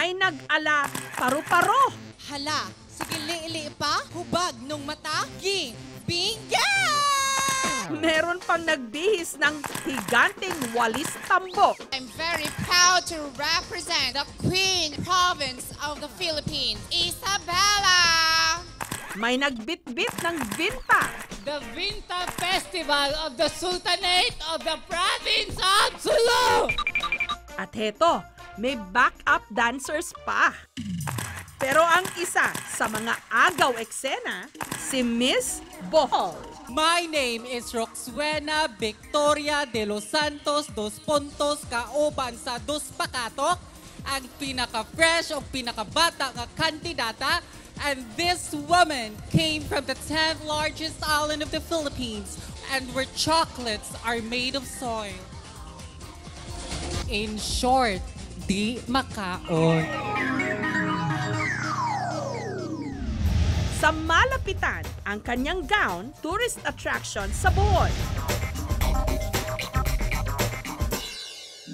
may nag-ala paru-paro. Hala, sige li pa, hubag nung mata, bingga! Meron pang nagbihis ng higanteng walis tambok. I'm very proud to represent the Queen Province of the Philippines, Isabela! May nagbitbit ng vinta. The Vinta Festival of the Sultanate of the Province of Sulu! At heto, may backup dancers pa. Pero ang isa sa mga agaw eksena, si Miss Bohol. My name is Roxuena Victoria de los Santos dos Pontos kauban sa Dos Pakatok, ang pinaka-fresh o pinaka-bata nga kandidata. And this woman came from the 10th largest island of the Philippines, and where chocolates are made of soil. In short, di makaon. Sa malapitan, ang kanyang gown, tourist attraction sa Bohol.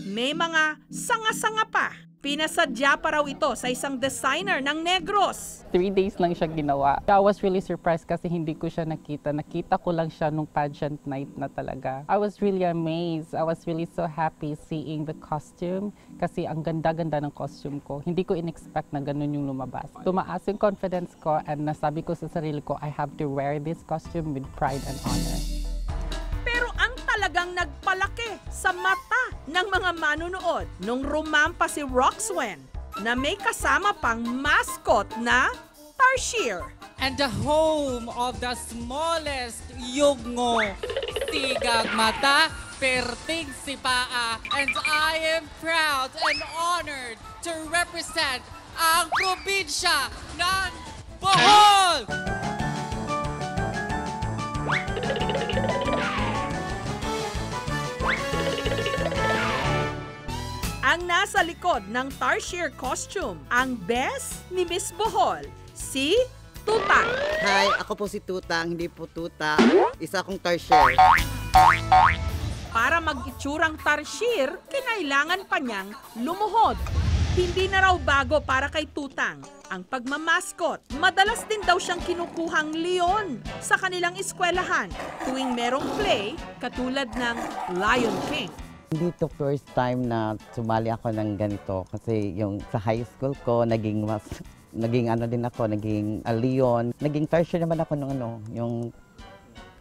May mga sanga-sanga pa. Pinasadya pa raw ito sa isang designer ng Negros. 3 days lang siya ginawa. I was really surprised kasi hindi ko siya nakita. Nakita ko lang siya nung pageant night na talaga. I was really amazed. I was really so happy seeing the costume kasi ang ganda-ganda ng costume ko. Hindi ko in-expect na ganun yung lumabas. Tumaas yung confidence ko and nasabi ko sa sarili ko, I have to wear this costume with pride and honor. Pero ang talagang nagpalaki sa mata ng mga manunood nung rumampa si Roxwen na may kasama pang mascot na tarsier. And the home of the smallest yugno, Tigag Mata, Perting Sipaa, and I am proud and honored to represent ang probinsya ng Bohol! Ang nasa likod ng tarsier costume, ang best ni Miss Bohol, si Tutang. Hi, ako po si Tutang, hindi po Tuta. Isa akong tarsier. Para mag-itsurang tarsier, kinailangan pa niyang lumuhod. Hindi na raw bago para kay Tutang ang pagmamaskot. Madalas din daw siyang kinukuhang leon sa kanilang eskwelahan tuwing merong play katulad ng Lion King. Hindi to first time na sumali ako ng ganito kasi yung sa high school ko naging ano din ako, naging leon. Naging tarsier naman ako ng yung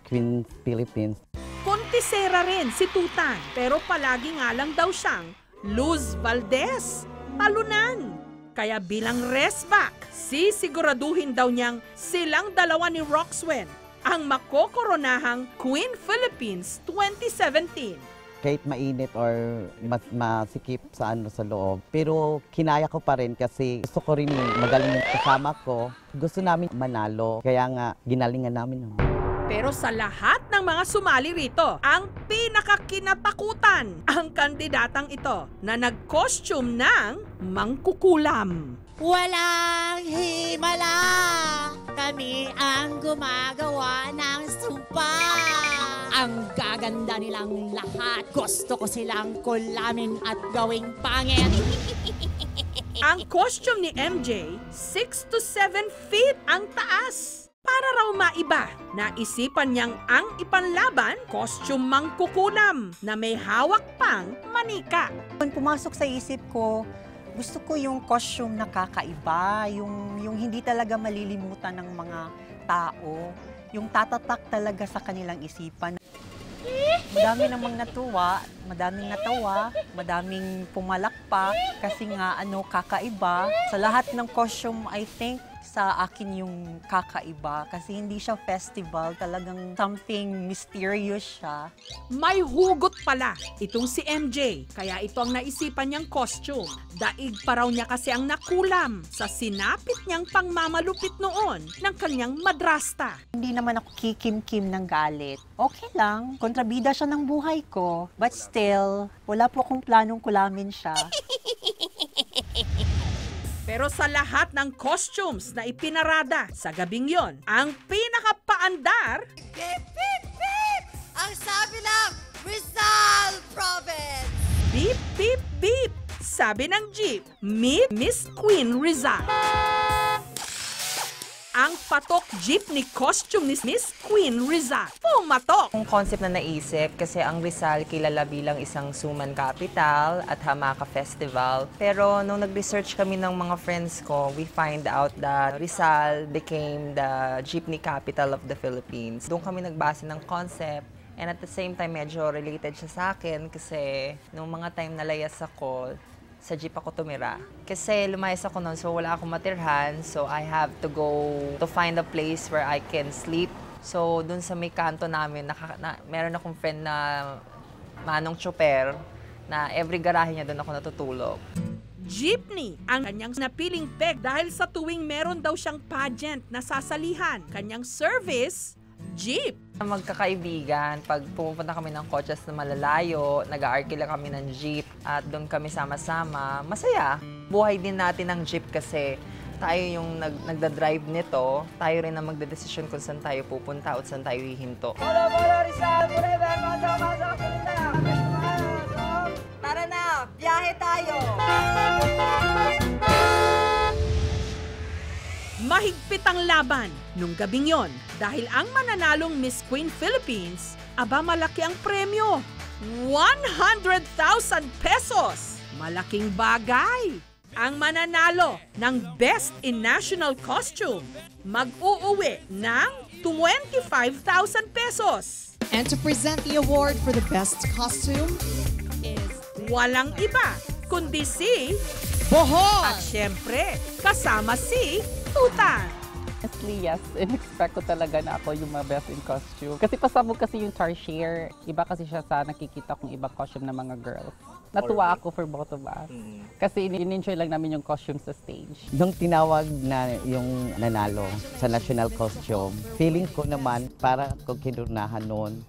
Queen Philippines. Kontisera rin si Tutang pero palagi nga lang daw siyang Luz Valdez. Talunan. Kaya bilang restback, sisiguraduhin daw niyang silang dalawa ni Roxwen ang makokoronahang Queen Philippines 2017. Kahit mainit or mas masikip sa loob. Pero kinaya ko pa rin kasi gusto ko rin magaling yung kasama ko. Gusto namin manalo, kaya nga ginalingan namin. Pero sa lahat ng mga sumali rito, ang pinakakinatakutan ang kandidatang ito na nag-costume ng mangkukulam. Walang himala, kami ang gumagawa ng sumpa. Ang gaganda nilang lahat, gusto ko silang kulamin at gawing pangit. Ang costume ni MJ, 6 to 7 feet ang taas. Para raw maiba, naisipan niyang ang ipanlaban, costume mangkukulam na may hawak pang manika. Pumasok sa isip ko, gusto ko yung costume na kakaiba, yung hindi talaga malilimutan ng mga tao, yung tatatak talaga sa kanilang isipan. Madami namang natuwa, madaming natawa, madaming pumalakpak kasi nga kakaiba. Sa lahat ng costume, I think sa akin yung kakaiba kasi hindi siya festival, talagang something mysterious siya. May hugot pala itong si MJ, kaya ito ang naisipan niyang costume. Daig pa raw niya kasi ang nakulam sa sinapit niyang pangmamalupit noon ng kanyang madrasta. Hindi naman ako kikim-kim ng galit. Okay lang, kontrabida siya ng buhay ko. But still, wala po akong planong kulamin siya. Pero sa lahat ng costumes na ipinarada sa gabing yon, ang pinakapaandar, Beep, beep, beep! Ang sabi lang, Rizal Province! beep, beep, beep, Sabi ng jeep, meet Miss Queen Rizal. Ang patok jeepney costume ni Miss Queen Rizal. Pumatok! Yung concept na naisip kasi ang Rizal kilala bilang isang suman capital at Hamaka Festival. Pero nung nag-research kami ng mga friends ko, we find out that Rizal became the jeepney capital of the Philippines. Doon kami nagbase ng concept. And at the same time, medyo related siya sa akin kasi nung mga time na layas ako, sa jeep ako tumira. Kasi lumayas ako noon, so wala akong matirhan. So I have to go to find a place where I can sleep. So dun sa may kanto namin, meron akong friend na manong tsoper na every garahe niya dun ako natutulog. Jeepney ang kanyang napiling peg dahil sa tuwing meron daw siyang pageant na sasalihan. Kanyang service, jeep. Magkakaibigan, pag pumupunta kami ng coaches na malalayo, nag-aarkila kami ng jeep at doon kami sama-sama, masaya. Buhay din natin ng jeep kasi tayo yung nagda-drive nito, tayo rin ang magdedesisyon kung saan tayo pupunta at saan tayo hihinto. Tara na, biyahe tayo! Mahigpit ang laban nung gabing yon dahil ang mananalong Miss Queen Philippines, aba malaki ang premyo. 100,000 pesos! Malaking bagay! Ang mananalo ng Best in National Costume, mag-uuwi ng 25,000 pesos. And to present the award for the best costume is Walang iba, kundi si Bohol! At syempre, kasama si Tutan. Honestly, yes. In-expect ko talaga na ako yung mga best in costume. Kasi pasabog kasi yung Tarsier. Iba kasi siya sa nakikita kong ibang costume ng mga girls. Natuwa ako for both of us. Kasi in-enjoy lang namin yung costume sa stage. Nung tinawag na yung nanalo sa national costume, feeling ko naman para kung kinurnahan noon,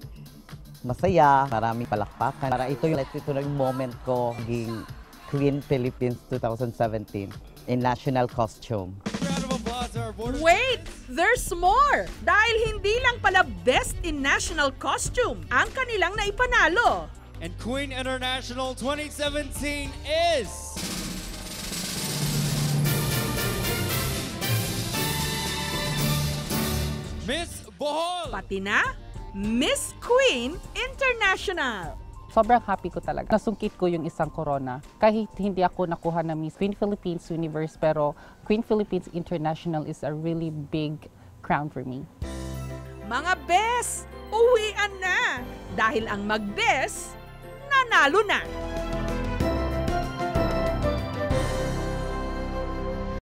masaya, maraming palakpakan. Para ito yung moment ko maging Queen Philippines 2017 in national costume. Wait! There's more! Dahil hindi lang pala Best in National Costume ang kanilang naipanalo. And Queen International 2017 is... Miss Bohol! Pati na Miss Queen International. Sobrang happy ko talaga. Nasungkit ko yung isang corona. Kahit hindi ako nakuha na Miss Queen Philippines Universe, pero Queen Philippines International is a really big crown for me. Mga bes, uwian na! Dahil ang mag-bes, nanalo na!